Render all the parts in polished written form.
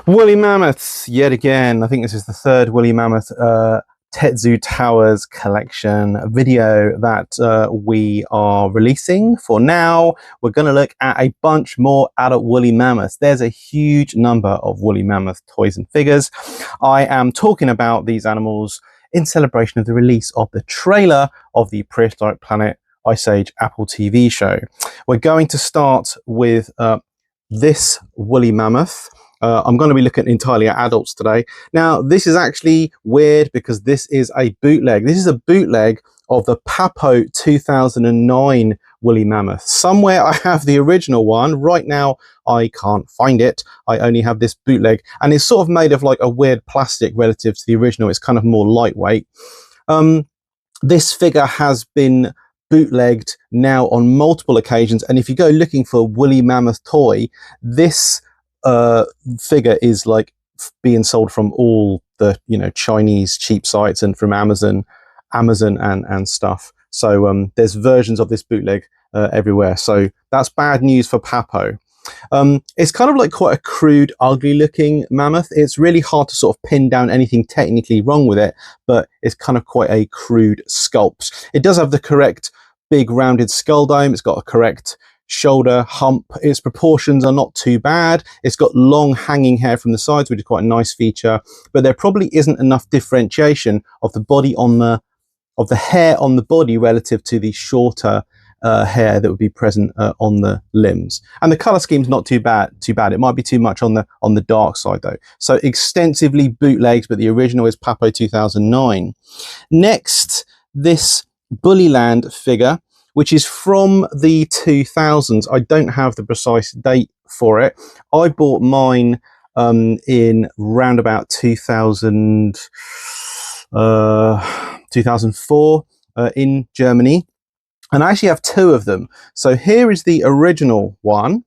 Woolly mammoths, yet again. I think this is the third woolly mammoth Tetsu Towers collection video that we are releasing. For now, we're going to look at a bunch more adult woolly mammoths. There's a huge number of woolly mammoth toys and figures. I am talking about these animals in celebration of the release of the trailer of the Prehistoric Planet Ice Age Apple TV show. We're going to start with this woolly mammoth. I'm going to be looking entirely at adults today. Now, this is actually weird because this is a bootleg. This is a bootleg of the Papo 2009 woolly mammoth. Somewhere I have the original one. Right now, I can't find it. I only have this bootleg, and it's sort of made of like a weird plastic relative to the original. It's kind of more lightweight. This figure has been bootlegged now on multiple occasions, and if you go looking for a woolly mammoth toy, this figure is like being sold from all the Chinese cheap sites and from Amazon and stuff. So there's versions of this bootleg everywhere. So that's bad news for Papo. It's kind of like quite a crude, ugly looking mammoth. It's really hard to sort of pin down anything technically wrong with it, but it's kind of quite a crude sculpt. It does have the correct big rounded skull dome. It's got a correct shoulder hump. Its proportions are not too bad. It's got long hanging hair from the sides, which is quite a nice feature, but there probably isn't enough differentiation of the body on the hair on the body relative to the shorter hair that would be present on the limbs. And the color scheme's not too bad. It might be too much on the dark side though. So extensively bootlegged, but the original is Papo 2009. Next, this Bullyland figure, which is from the 2000s. I don't have the precise date for it. I bought mine in round about 2004 in Germany. And I actually have two of them. So here is the original one.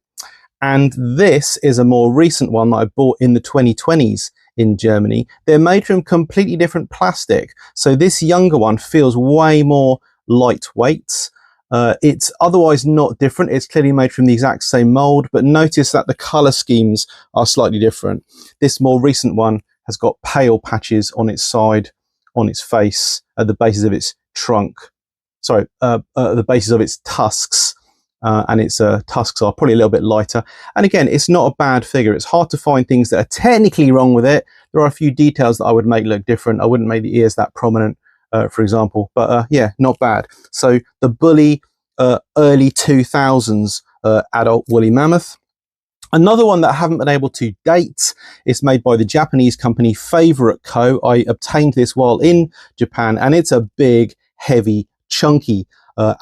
And this is a more recent one that I bought in the 2020s in Germany. They're made from completely different plastic. So this younger one feels way more lightweight. It's otherwise not different. It's clearly made from the exact same mold, but notice that the color schemes are slightly different. This more recent one has got pale patches on its side, on its face, at the bases of its trunk. Sorry, the bases of its tusks, and its tusks are probably a little bit lighter. And again, it's not a bad figure. It's hard to find things that are technically wrong with it. There are a few details that I would make look different. I wouldn't make the ears that prominent, for example, but yeah, not bad. So the Bully early 2000s adult woolly mammoth. Another one that I haven't been able to date is made by the Japanese company Favorite Co. I obtained this while in Japan, and it's a big, heavy, chunky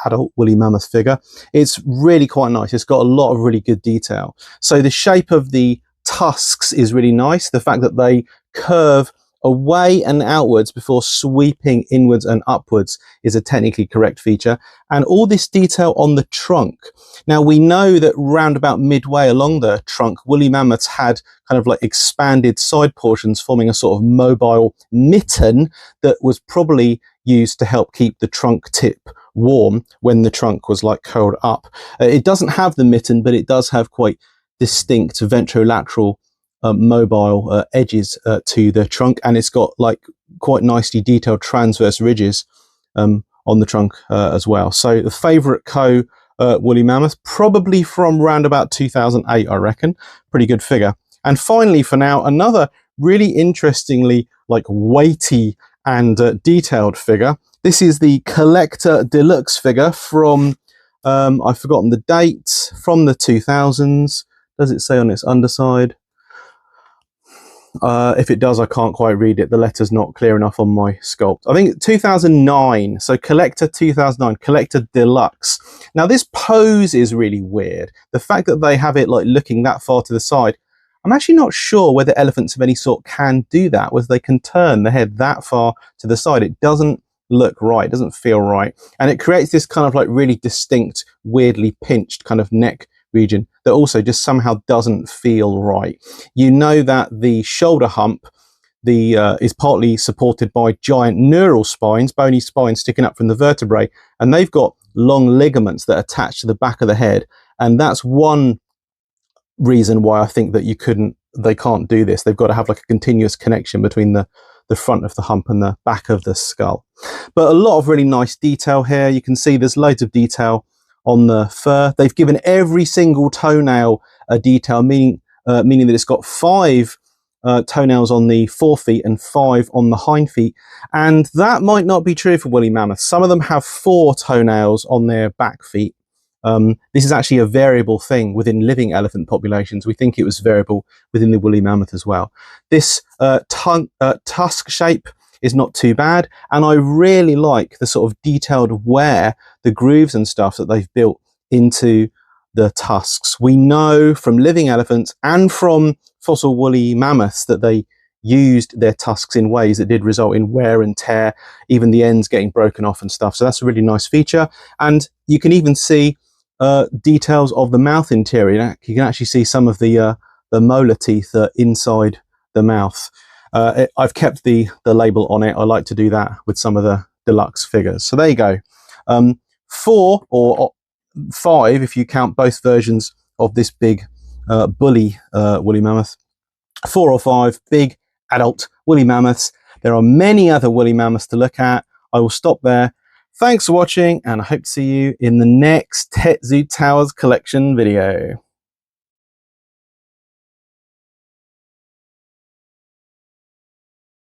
adult woolly mammoth figure. It's really quite nice. It's got a lot of really good detail. So the shape of the tusks is really nice. The fact that they curve away and outwards before sweeping inwards and upwards is a technically correct feature. And all this detail on the trunk. Now we know that round about midway along the trunk, woolly mammoths had kind of like expanded side portions forming a sort of mobile mitten that was probably used to help keep the trunk tip warm when the trunk was like curled up. It doesn't have the mitten, but it does have quite distinct ventrolateral mobile edges to the trunk, and it's got like quite nicely detailed transverse ridges on the trunk as well. So the Favorite Co woolly mammoth, probably from round about 2008, I reckon. Pretty good figure. And finally, for now, another really interestingly like weighty and detailed figure. This is the CollectA deluxe figure from I've forgotten the date, from the 2000s. Does it say on its underside? If it does, I can't quite read it. The letter's not clear enough on my sculpt. I think 2009. So CollectA 2009, CollectA Deluxe. Now this pose is really weird. The fact that they have it like looking that far to the side, I'm actually not sure whether elephants of any sort can do that, whether they can turn the head that far to the side. It doesn't look right. It doesn't feel right. And it creates this kind of like really distinct, weirdly pinched kind of neck region that also just somehow doesn't feel right. You know that the shoulder hump is partly supported by giant neural spines, bony spines sticking up from the vertebrae, and they've got long ligaments that attach to the back of the head. And that's one reason why I think that you couldn't they can't do this. They've got to have like a continuous connection between the front of the hump and the back of the skull. But a lot of really nice detail here. You can see there's loads of detail on the fur. They've given every single toenail a detail, meaning that it's got 5 toenails on the forefeet and 5 on the hind feet. And that might not be true for woolly mammoths. Some of them have 4 toenails on their back feet. This is actually a variable thing within living elephant populations. We think it was variable within the woolly mammoth as well. This tusk shape is not too bad, and I really like the sort of detailed wear, the grooves and stuff that they've built into the tusks. We know from living elephants and from fossil woolly mammoths that they used their tusks in ways that did result in wear and tear, even the ends getting broken off and stuff. So that's a really nice feature. And you can even see details of the mouth interior. You can actually see some of the molar teeth inside the mouth. I've kept the label on it. I like to do that with some of the deluxe figures. So there you go. 4 or 5 if you count both versions of this big woolly mammoth. 4 or 5 big adult woolly mammoths. There are many other woolly mammoths to look at. I will stop there. Thanks for watching, and I hope to see you in the next Tetsu Towers collection video.